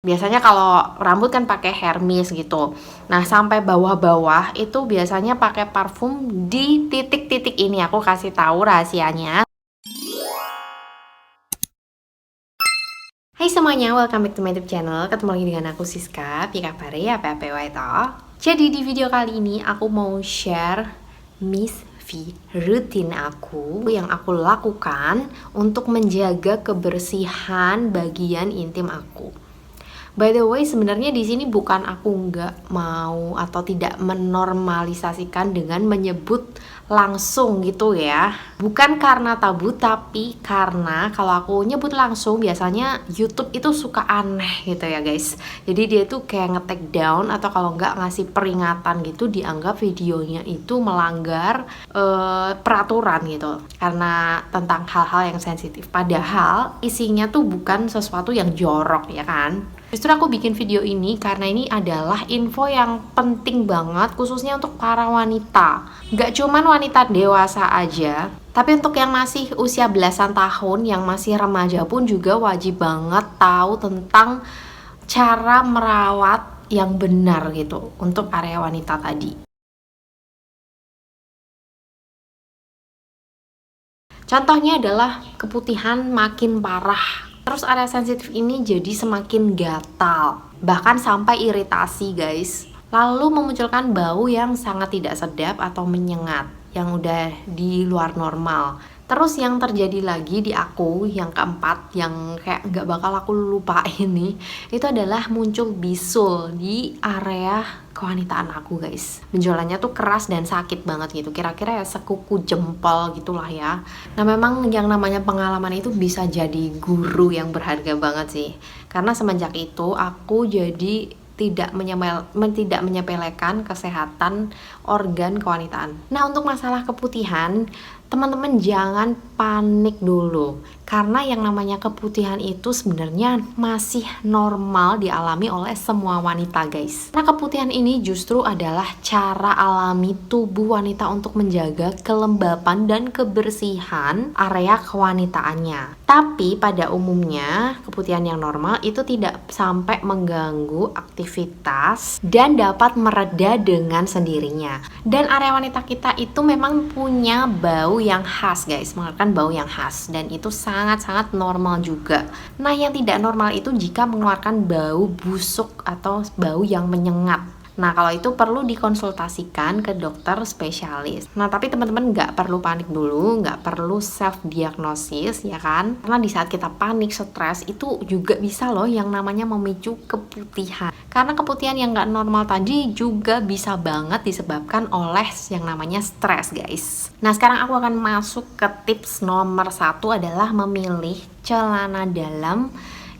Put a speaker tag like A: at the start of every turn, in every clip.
A: Biasanya kalau rambut kan pakai Hermes gitu. Nah, sampai bawah-bawah itu biasanya pakai parfum di titik-titik ini. Aku kasih tahu rahasianya. Hai semuanya, welcome back to my YouTube channel. Ketemu lagi dengan aku Siska. Apa kabar ya? Apa Jadi di video kali ini aku mau share Miss V rutin aku yang aku lakukan untuk menjaga kebersihan bagian intim aku. By the way, sebenarnya di sini bukan aku nggak mau atau tidak menormalisasikan dengan menyebut langsung gitu ya. Bukan karena tabu, tapi karena kalau aku nyebut langsung biasanya YouTube itu suka aneh gitu ya guys. Jadi dia tuh kayak nge-take down atau kalau nggak ngasih peringatan gitu, dianggap videonya itu melanggar peraturan gitu. Karena tentang hal-hal yang sensitif. Padahal isinya tuh bukan sesuatu yang jorok ya kan. Justru aku bikin video ini karena ini adalah info yang penting banget khususnya untuk para wanita. Gak cuman wanita dewasa aja, tapi untuk yang masih usia belasan tahun, yang masih remaja pun juga wajib banget tahu tentang cara merawat yang benar gitu untuk area wanita tadi. Contohnya adalah keputihan makin parah. Terus area sensitif ini jadi semakin gatal, bahkan sampai iritasi guys. Lalu memunculkan bau yang sangat tidak sedap atau menyengat, yang udah di luar normal. Terus yang terjadi lagi di aku, yang keempat, yang kayak nggak bakal aku lupain nih, itu adalah muncul bisul di area kewanitaan aku guys. Benjolannya tuh keras dan sakit banget gitu, kira-kira ya sekuku jempol gitulah ya. Nah memang yang namanya pengalaman itu bisa jadi guru yang berharga banget sih. Karena semenjak itu aku jadi tidak menyepelekan kesehatan organ kewanitaan. Nah untuk masalah keputihan, teman-teman jangan panik dulu, karena yang namanya keputihan itu sebenarnya masih normal dialami oleh semua wanita guys. Nah keputihan ini justru adalah cara alami tubuh wanita untuk menjaga kelembapan dan kebersihan area kewanitaannya. Tapi pada umumnya keputihan yang normal itu tidak sampai mengganggu aktivitas dan dapat mereda dengan sendirinya. Dan area wanita kita itu memang punya bau yang khas guys, mengeluarkan bau yang khas, dan itu sangat-sangat normal juga. Nah yang tidak normal itu jika mengeluarkan bau busuk atau bau yang menyengat. Nah kalau itu perlu dikonsultasikan ke dokter spesialis. Nah tapi teman-teman nggak perlu panik dulu, nggak perlu self diagnosis ya kan, karena di saat kita panik, stres itu juga bisa loh yang namanya memicu keputihan. Karena keputihan yang nggak normal tadi juga bisa banget disebabkan oleh yang namanya stres guys. Nah sekarang aku akan masuk ke tips nomor 1 adalah memilih celana dalam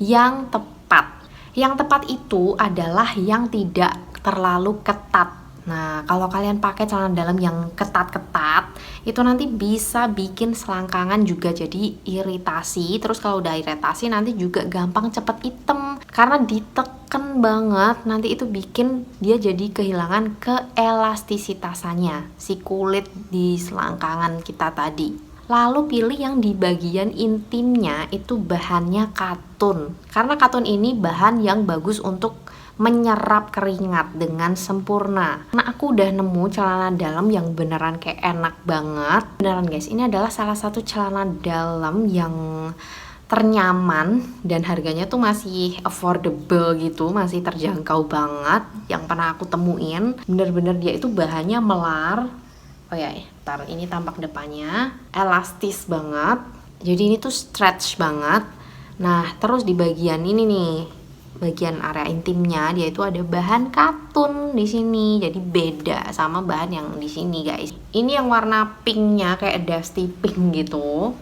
A: yang tepat. Yang tepat itu adalah yang tidak terlalu ketat. Nah, kalau kalian pakai celana dalam yang ketat-ketat, itu nanti bisa bikin selangkangan juga jadi iritasi. Terus kalau udah iritasi nanti juga gampang cepet hitam. Karena diteken banget, nanti itu bikin dia jadi kehilangan keelastisitasannya, si kulit di selangkangan kita tadi. Lalu pilih yang di bagian intimnya itu bahannya katun. Karena katun ini bahan yang bagus untuk menyerap keringat dengan sempurna. Nah aku udah nemu celana dalam yang beneran kayak enak banget. Beneran guys, ini adalah salah satu celana dalam yang ternyaman dan harganya tuh masih affordable gitu, masih terjangkau banget. Yang pernah aku temuin, bener-bener dia itu bahannya melar. Oh ya, ntar ini tampak depannya elastis banget. Jadi ini tuh stretch banget. Nah, terus di bagian ini nih, bagian area intimnya dia itu ada bahan katun di sini. Jadi beda sama bahan yang di sini, guys. Ini yang warna pinknya kayak dusty pink gitu.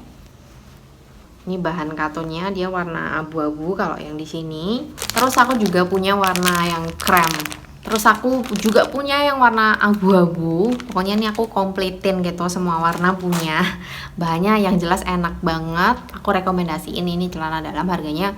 A: Ini bahan katunnya dia warna abu-abu kalau yang di sini. Terus aku juga punya warna yang krem. Terus aku juga punya yang warna abu-abu. Pokoknya ini aku kompletin gitu, semua warna punya. Bahannya yang jelas enak banget. Aku rekomendasiin ini celana dalam, harganya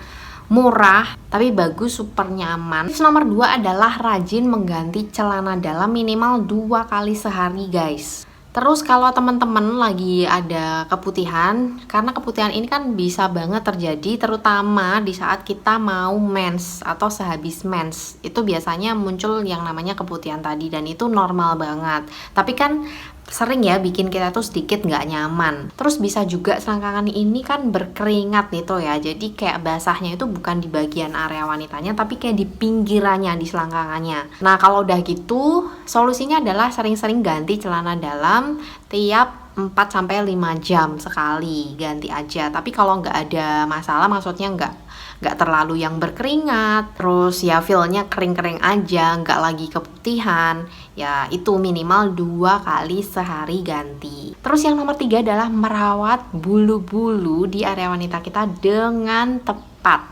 A: murah tapi bagus, super nyaman. Tips nomor 2 adalah rajin mengganti celana dalam minimal 2 kali sehari guys. Terus kalau teman-teman lagi ada keputihan, karena keputihan ini kan bisa banget terjadi terutama di saat kita mau mens atau sehabis mens. Itu biasanya muncul yang namanya keputihan tadi dan itu normal banget. Tapi kan sering ya bikin kita tuh sedikit nggak nyaman. Terus bisa juga selangkangan ini kan berkeringat nih tuh ya. Jadi kayak basahnya itu bukan di bagian area wanitanya tapi kayak di pinggirannya di selangkangannya. Nah, kalau udah gitu, solusinya adalah sering-sering ganti celana dalam tiap 4-5 jam sekali ganti aja. Tapi kalau nggak ada masalah, maksudnya nggak terlalu yang berkeringat, terus ya feelnya kering-kering aja, nggak lagi keputihan, ya itu minimal 2 kali sehari ganti. Terus yang nomor 3 adalah merawat bulu-bulu di area wanita kita dengan tepat.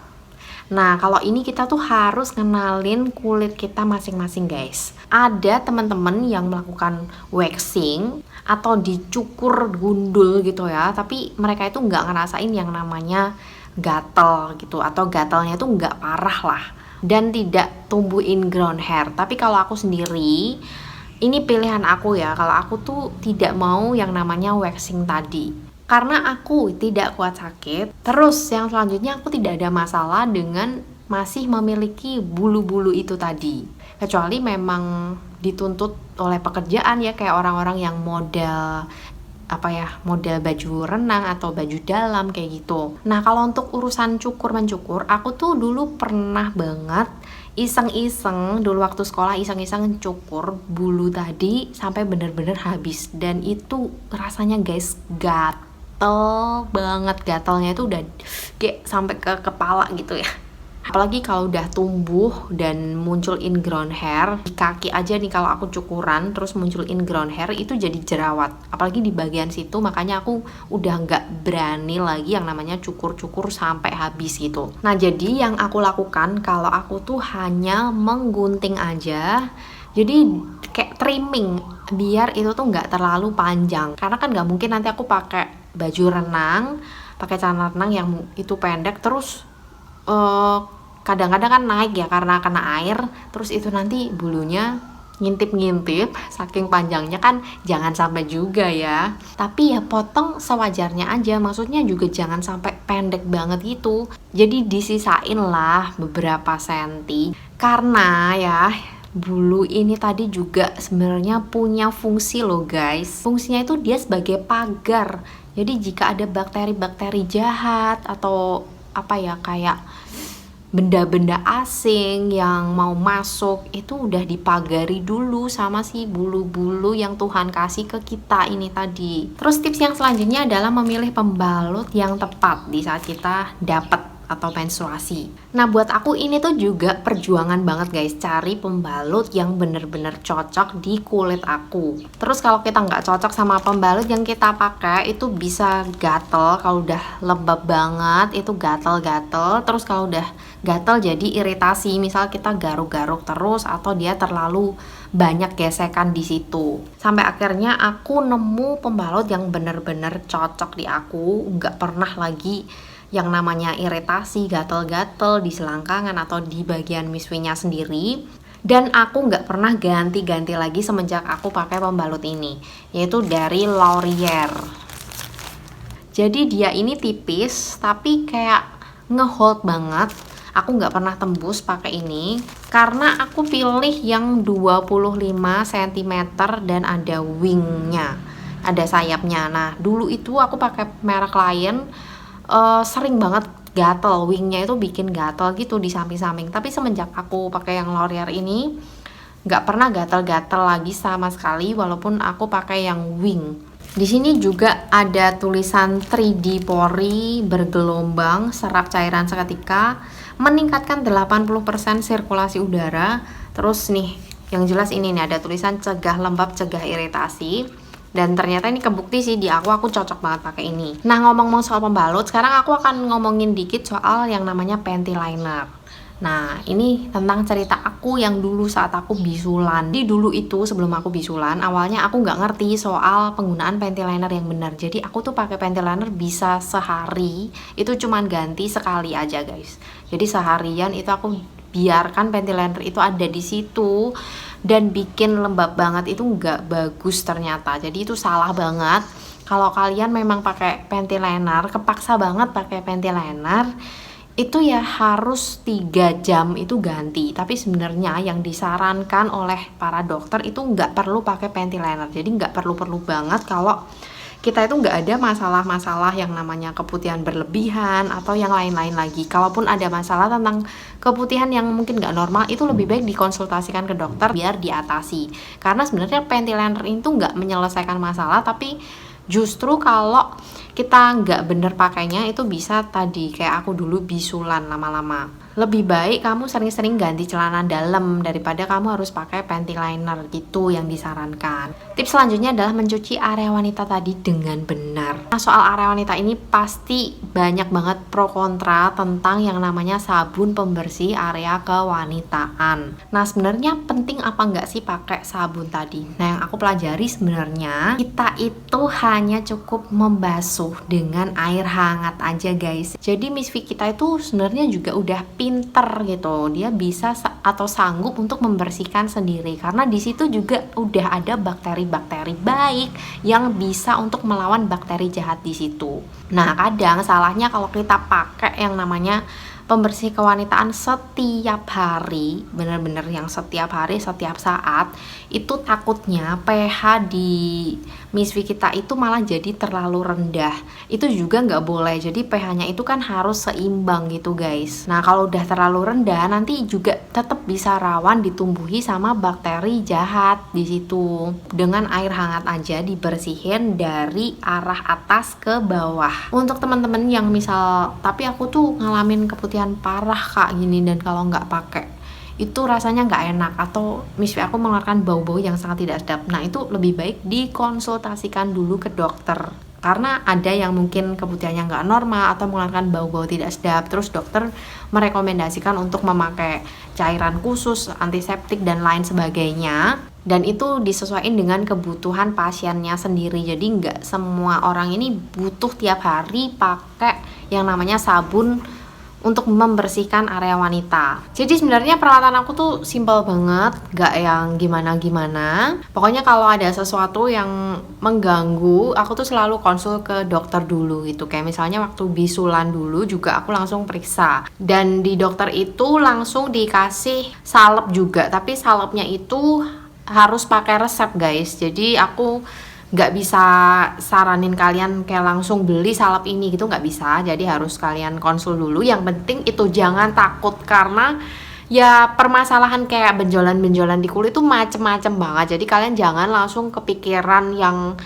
A: Nah, kalau ini kita tuh harus ngenalin kulit kita masing-masing guys. Ada teman-teman yang melakukan waxing atau dicukur gundul gitu ya, tapi mereka itu nggak ngerasain yang namanya gatel gitu, atau gatalnya itu nggak parah lah dan tidak tumbuh ingrown hair. Tapi kalau aku sendiri, ini pilihan aku ya, kalau aku tuh tidak mau yang namanya waxing tadi karena aku tidak kuat sakit. Terus yang selanjutnya aku tidak ada masalah dengan masih memiliki bulu-bulu itu tadi, kecuali memang dituntut oleh pekerjaan ya, kayak orang-orang yang model model baju renang atau baju dalam kayak gitu. Nah, kalau untuk urusan cukur-mencukur, aku tuh dulu pernah banget iseng-iseng, dulu waktu sekolah iseng-iseng cukur bulu tadi sampai bener-bener habis. Dan itu rasanya guys gatel banget, gatelnya itu udah kayak sampai ke kepala gitu ya. Apalagi kalau udah tumbuh dan muncul ingrown hair di kaki aja nih, kalau aku cukuran terus muncul ingrown hair itu jadi jerawat, apalagi di bagian situ. Makanya aku udah nggak berani lagi yang namanya cukur-cukur sampai habis gitu. Nah, jadi yang aku lakukan kalau aku tuh hanya menggunting aja, jadi kayak trimming biar itu tuh nggak terlalu panjang, karena kan nggak mungkin nanti aku pakai baju renang, pakai celana renang yang itu pendek terus kadang-kadang kan naik ya karena kena air, terus itu nanti bulunya ngintip-ngintip saking panjangnya, kan jangan sampai juga ya. Tapi ya potong sewajarnya aja, maksudnya juga jangan sampai pendek banget gitu. Jadi disisain lah beberapa senti, karena ya bulu ini tadi juga sebenarnya punya fungsi loh guys. Fungsinya itu dia sebagai pagar. Jadi jika ada bakteri-bakteri jahat atau kayak benda-benda asing yang mau masuk, itu udah dipagari dulu sama si bulu-bulu yang Tuhan kasih ke kita ini tadi. Terus tips yang selanjutnya adalah memilih pembalut yang tepat di saat kita dapat atau menstruasi. Nah, buat aku ini tuh juga perjuangan banget guys, cari pembalut yang bener-bener cocok di kulit aku. Terus kalau kita nggak cocok sama pembalut yang kita pakai, itu bisa gatel. Kalau udah lembab banget itu gatel-gatel. Terus kalau udah gatel jadi iritasi, misal kita garuk-garuk terus atau dia terlalu banyak gesekan di situ. Sampai akhirnya aku nemu pembalut yang bener-bener cocok di aku, nggak pernah lagi yang namanya iritasi, gatel-gatel di selangkangan atau di bagian miswinya sendiri. Dan aku nggak pernah ganti-ganti lagi semenjak aku pakai pembalut ini, yaitu dari Laurier. Jadi dia ini tipis tapi kayak ngehold banget. Aku nggak pernah tembus pakai ini karena aku pilih yang 25 cm dan ada wingnya, ada sayapnya. Nah, dulu itu aku pakai merek lain, sering banget gatel, wingnya itu bikin gatel gitu di samping-samping. Tapi semenjak aku pakai yang Laurier ini nggak pernah gatel-gatel lagi sama sekali, walaupun aku pakai yang wing. Di sini juga ada tulisan 3D pori bergelombang, serap cairan seketika, meningkatkan 80% sirkulasi udara. Terus nih, yang jelas ini nih ada tulisan cegah lembab, cegah iritasi. Dan ternyata ini kebukti sih di aku cocok banget pakai ini. Nah, ngomong-ngomong soal pembalut, sekarang aku akan ngomongin dikit soal yang namanya panty liner. Nah, ini tentang cerita aku yang dulu saat aku bisulan. Di dulu itu sebelum aku bisulan, awalnya aku nggak ngerti soal penggunaan panty liner yang benar. Jadi aku tuh pakai panty liner bisa sehari, itu cuman ganti sekali aja guys. Jadi seharian itu aku biarkan panty liner itu ada di situ dan bikin lembab banget, itu nggak bagus ternyata. Jadi itu salah banget. Kalau kalian memang pakai panty liner, kepaksa banget pakai panty liner, itu ya harus 3 jam itu ganti. Tapi sebenarnya yang disarankan oleh para dokter itu nggak perlu pakai panty liner. Jadi nggak perlu-perlu banget kalau kita itu nggak ada masalah-masalah yang namanya keputihan berlebihan atau yang lain-lain lagi. Kalaupun ada masalah tentang keputihan yang mungkin nggak normal, itu lebih baik dikonsultasikan ke dokter biar diatasi. Karena sebenarnya panty liner itu nggak menyelesaikan masalah, tapi justru kalau kita nggak bener pakainya itu bisa tadi kayak aku dulu bisulan lama-lama. Lebih baik kamu sering-sering ganti celana dalam daripada kamu harus pakai panty liner, gitu yang disarankan. Tips selanjutnya adalah mencuci area wanita tadi dengan benar. Nah, soal area wanita ini pasti banyak banget pro kontra tentang yang namanya sabun pembersih area kewanitaan. Nah, sebenarnya penting apa nggak sih pakai sabun tadi? Nah, yang aku pelajari sebenarnya kita itu hanya cukup membasuh dengan air hangat aja guys. Jadi Miss V kita itu sebenarnya juga udah pinter gitu, dia bisa atau sanggup untuk membersihkan sendiri karena di situ juga udah ada bakteri-bakteri baik yang bisa untuk melawan bakteri jahat di situ. Nah, kadang salahnya kalau kita pakai yang namanya pembersih kewanitaan setiap hari, bener-bener yang setiap hari, setiap saat, itu takutnya pH di Miss V kita itu malah jadi terlalu rendah. Itu juga nggak boleh, jadi pH-nya itu kan harus seimbang gitu guys. Nah, kalau udah terlalu rendah nanti juga tetap bisa rawan ditumbuhi sama bakteri jahat di situ. Dengan air hangat aja dibersihin dari arah atas ke bawah. Untuk teman-teman yang misal, tapi aku tuh ngalamin keputihan parah kak gini, dan kalau nggak pakai itu rasanya nggak enak atau Miss V aku mengeluarkan bau-bau yang sangat tidak sedap. Nah, itu lebih baik dikonsultasikan dulu ke dokter karena ada yang mungkin keputihannya nggak normal atau mengeluarkan bau-bau tidak sedap, terus dokter merekomendasikan untuk memakai cairan khusus, antiseptik dan lain sebagainya, dan itu disesuaikan dengan kebutuhan pasiennya sendiri. Jadi nggak semua orang ini butuh tiap hari pakai yang namanya sabun untuk membersihkan area wanita. Jadi sebenarnya peralatan aku tuh simple banget, gak yang gimana-gimana. Pokoknya kalau ada sesuatu yang mengganggu, aku tuh selalu konsul ke dokter dulu gitu. Kayak misalnya waktu bisulan dulu juga aku langsung periksa. Dan di dokter itu langsung dikasih salep juga, tapi salepnya itu harus pakai resep guys. Jadi aku nggak bisa saranin kalian kayak langsung beli salep ini gitu, nggak bisa. Jadi harus kalian konsul dulu. Yang penting itu jangan takut karena ya permasalahan kayak benjolan-benjolan di kulit itu macem-macem banget. Jadi kalian jangan langsung kepikiran yang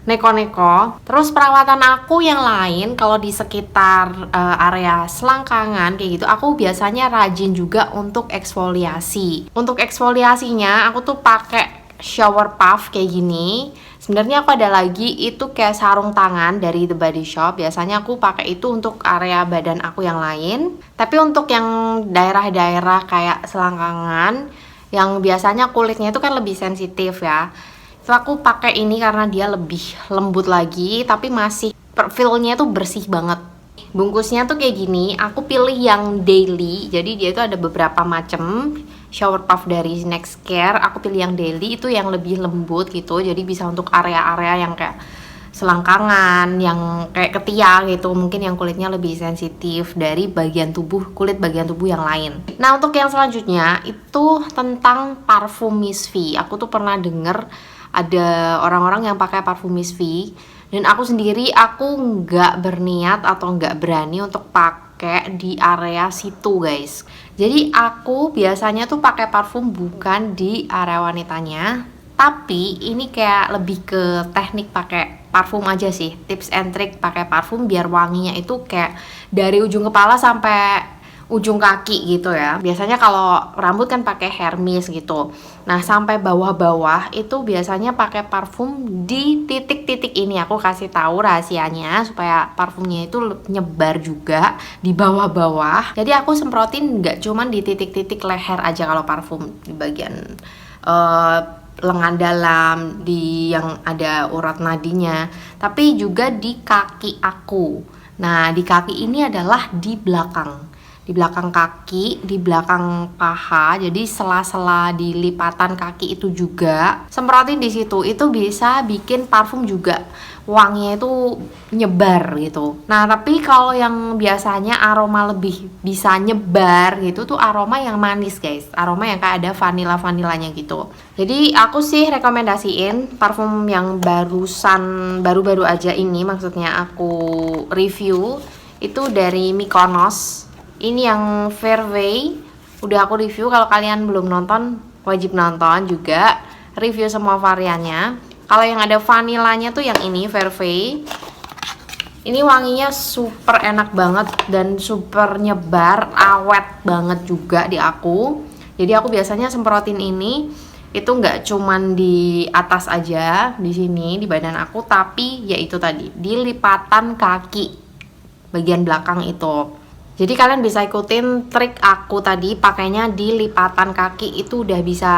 A: neko-neko. Terus perawatan aku yang lain kalau di sekitar area selangkangan kayak gitu, aku biasanya rajin juga untuk eksfoliasi. Untuk eksfoliasinya aku tuh pakai shower puff kayak gini. Sebenarnya aku ada lagi itu kayak sarung tangan dari The Body Shop. Biasanya aku pakai itu untuk area badan aku yang lain. Tapi untuk yang daerah-daerah kayak selangkangan yang biasanya kulitnya itu kan lebih sensitif ya, itu aku pakai ini karena dia lebih lembut lagi, tapi masih feel-nya tuh bersih banget. Bungkusnya tuh kayak gini, aku pilih yang daily. Jadi dia itu ada beberapa macam shower puff dari Next Care. Aku pilih yang daily, itu yang lebih lembut gitu. Jadi bisa untuk area-area yang kayak selangkangan, yang kayak ketiak gitu, mungkin yang kulitnya lebih sensitif dari bagian tubuh, kulit bagian tubuh yang lain. Nah, untuk yang selanjutnya itu tentang parfum Miss V. Aku tuh pernah denger ada orang-orang yang pakai parfum Miss V, dan aku sendiri aku nggak berniat atau nggak berani untuk pakai di area situ guys. Jadi aku biasanya tuh pakai parfum bukan di area wanitanya, tapi ini kayak lebih ke teknik pakai parfum aja sih, tips and trick pakai parfum biar wanginya itu kayak dari ujung kepala sampai ujung kaki gitu ya. Biasanya kalau rambut kan pakai Hermes gitu. Nah, sampai bawah-bawah itu biasanya pakai parfum di titik-titik ini. Aku kasih tahu rahasianya supaya parfumnya itu nyebar juga di bawah-bawah. Jadi aku semprotin nggak cuman di titik-titik leher aja kalau parfum, di bagian lengan dalam, di yang ada urat nadinya, tapi juga di kaki aku. Nah, di kaki ini adalah di belakang. di belakang kaki, di belakang paha. Jadi sela-sela di lipatan kaki itu juga semprotin di situ. Itu bisa bikin parfum juga wanginya itu nyebar gitu. Nah, tapi kalau yang biasanya aroma lebih bisa nyebar gitu tuh aroma yang manis, guys. Aroma yang kayak ada vanila-vanilanya gitu. Jadi aku sih rekomendasiin parfum yang baru-baru aja ini, maksudnya aku review itu dari Mykonos. Ini yang Fairway, udah aku review. Kalau kalian belum nonton, wajib nonton juga, review semua variannya. Kalau yang ada vanilanya tuh yang ini, Fairway. Ini wanginya super enak banget dan super nyebar, awet banget juga di aku. Jadi aku biasanya semprotin ini, itu nggak cuman di atas aja, di sini, di badan aku, tapi ya itu tadi, di lipatan kaki, bagian belakang itu. Jadi kalian bisa ikutin trik aku tadi, pakainya di lipatan kaki, itu udah bisa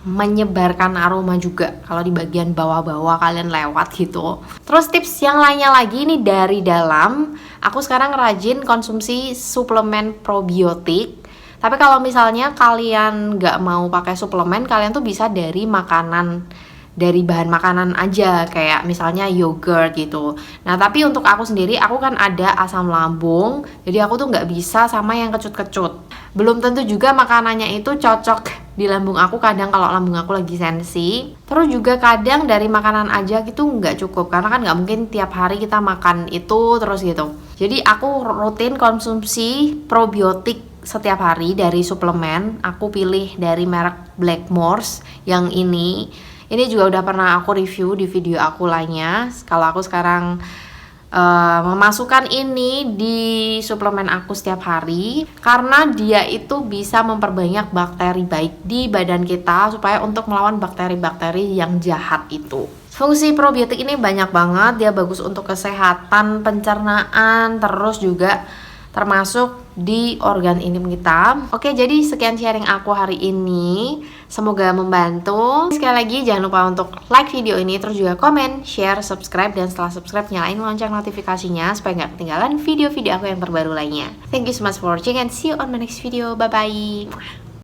A: menyebarkan aroma juga kalau di bagian bawah-bawah kalian lewat gitu. Terus tips yang lainnya lagi nih dari dalam, aku sekarang rajin konsumsi suplemen probiotik. Tapi kalau misalnya kalian nggak mau pakai suplemen, kalian tuh bisa dari makanan, dari bahan makanan aja, kayak misalnya yogurt gitu. Nah, tapi untuk aku sendiri, aku kan ada asam lambung, jadi aku tuh nggak bisa sama yang kecut-kecut. Belum tentu juga makanannya itu cocok di lambung aku, kadang kalau lambung aku lagi sensi. Terus juga kadang dari makanan aja gitu nggak cukup, karena kan nggak mungkin tiap hari kita makan itu terus gitu. Jadi aku rutin konsumsi probiotik setiap hari dari suplemen. Aku pilih dari merek Blackmores yang ini. Ini juga udah pernah aku review di video aku lainnya. Kalau aku sekarang memasukkan ini di suplemen aku setiap hari, karena dia itu bisa memperbanyak bakteri baik di badan kita supaya untuk melawan bakteri-bakteri yang jahat itu. Fungsi probiotik ini banyak banget, dia bagus untuk kesehatan pencernaan, terus juga termasuk di organ intim kita. Oke, jadi sekian sharing aku hari ini, semoga membantu. Sekali lagi jangan lupa untuk like video ini, terus juga komen, share, subscribe, dan setelah subscribe nyalain lonceng notifikasinya supaya nggak ketinggalan video-video aku yang terbaru lainnya. Thank you so much for watching and see you on my next video. Bye bye.